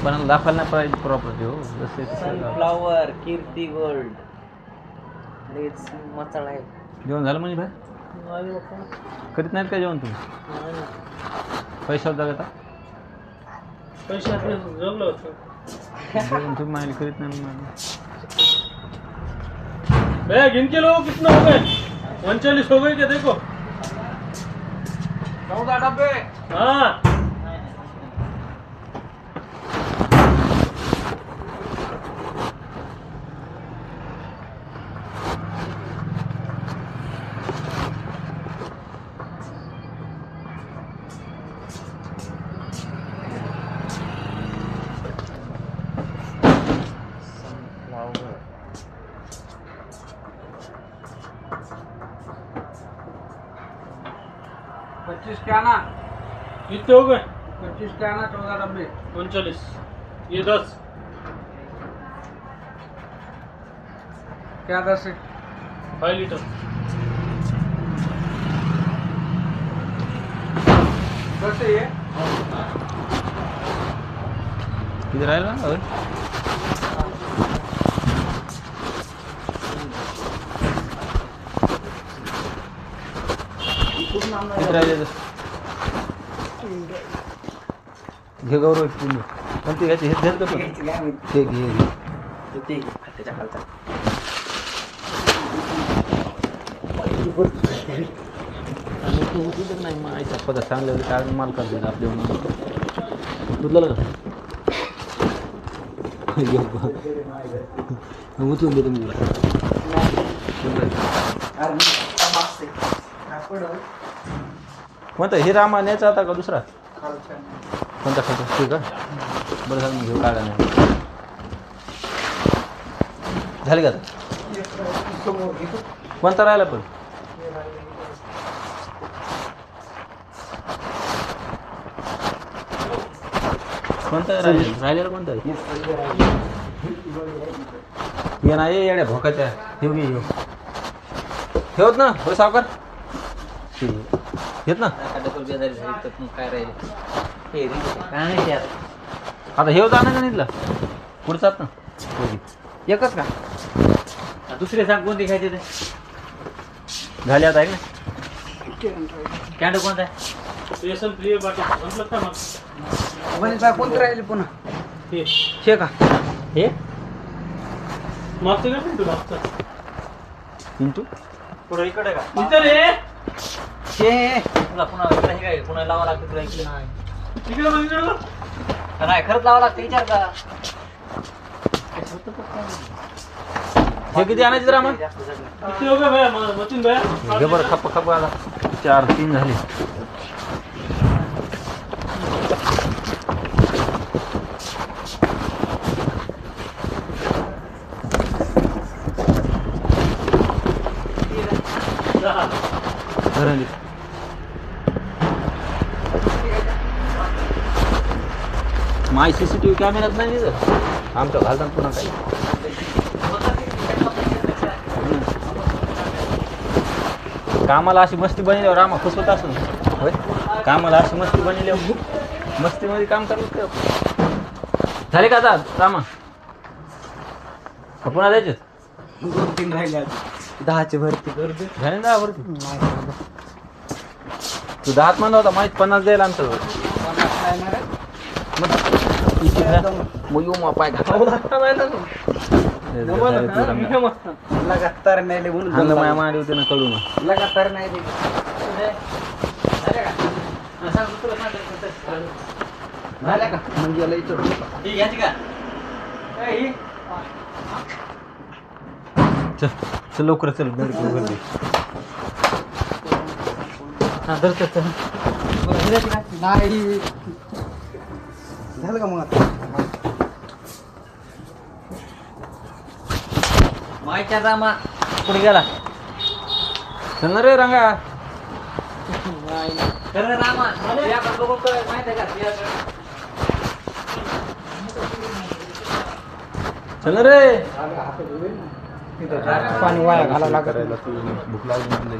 पण दाखवायला नाही पाहिजे प्रॉपर्टी हो. जसे सनफ्लावर कीर्ती गोल्ड. लेट्स मसाला आहे. जेवण झालं म्हणजे भाई करीत नाहीत का जेवण तुम्ही? पैशावर जागा पैसे आपले जमलं होतं. जेवण तुम्ही माहिती करीत नाही म्हणून. भैया गिन के लो कितना हो गए? 39 हो गए क्या देखो? 14 डब्बे. हाँ सनफ्लावर. कितने हो गए? 25 के आना 14 डब्बे. 39. ये 10. क्या 10 है? 5 लीटर. बस है ये. किती राहिला अजून? किती राहिले तर? घे गौरव पूर्ण. पण ते घ्यायचे हे घ्यायचं का पण? हे घे ते त्याच्या खालचा. आणि तू उचलत नाही मग आईचा पदार्थ चांगलं काय मालकाला देईल आपल्या दुधलं का उचलून देतो मी तुला. कोणता हे रामा न्यायचा होता का दुसरा? कोणता खायचा ठीक आहे. बरं झालं मी घेऊ काढा नाही. झाले का आता? कोणता राहिला पण? कोणता राहिलेला कोणता? ये ना ये येड्या भोकाच्या ठेव घे ठेवत ना बरं सावकार घेत ना. काय राहिले काय नाही त्यात. आता हे जाणार का नाही पुढचाच ना एकच का? दुसरे सांग कोणते खायचे ते? झाले आता आहे ना. कॅन्ड कोणता आहे? रेशन प्रिय बाटे संपलं का मग? वनिता कोणतं राहिले पुन्हा? हे शे का? हे मागचं का पिंटू मागचं? पिंटू पुढे इकडे का? इथं रे शे. तुला पुन्हा इकडे हे काय पुन्हा लावा लागतं तुला इकडे? इकडे बघ इकडे बघ. नाही खरंच लावा लागतं विचार का? हे किती आणायचे रामा? किती हो गए भैया मतीन भैया? घे बरं खप्प खप्प आला 4-3 झाले. धरण माय CCTV कॅमेरात नाही तिथं आमच्या घालतात पुन्हा काही. कामाला अशी मस्ती बनवल्यावर रामा खुश होत असून होय. कामाला अशी मस्ती बनवल्यावर मस्तीमध्ये काम करत झाले का आता रामा? पुन्हा द्यायचे 2-3 राहिले आज. 10ची भरती करू दे. झाले ना वरती तू 10 म्हणला होता माहीत 50 द्यायला आमच्याजवळ. मग येऊ मग पाय लगातार नाही बोलून हांग माया माडी होते ना कळू ना. लगातार नाही रे. झाल्या का? म्हणजे लई चढ. ही घ्यायची का? चल चल लवकर चल गर्दी. हा धर चल. नाही झालं का मग आता? मायच्या रामा कुठे गेला? चल ना रे रंगा. खरं रामा याकडे बघून काय माहिती आहे का? चल ना रे. पाणी वाया घालावं लागत. भूक लागली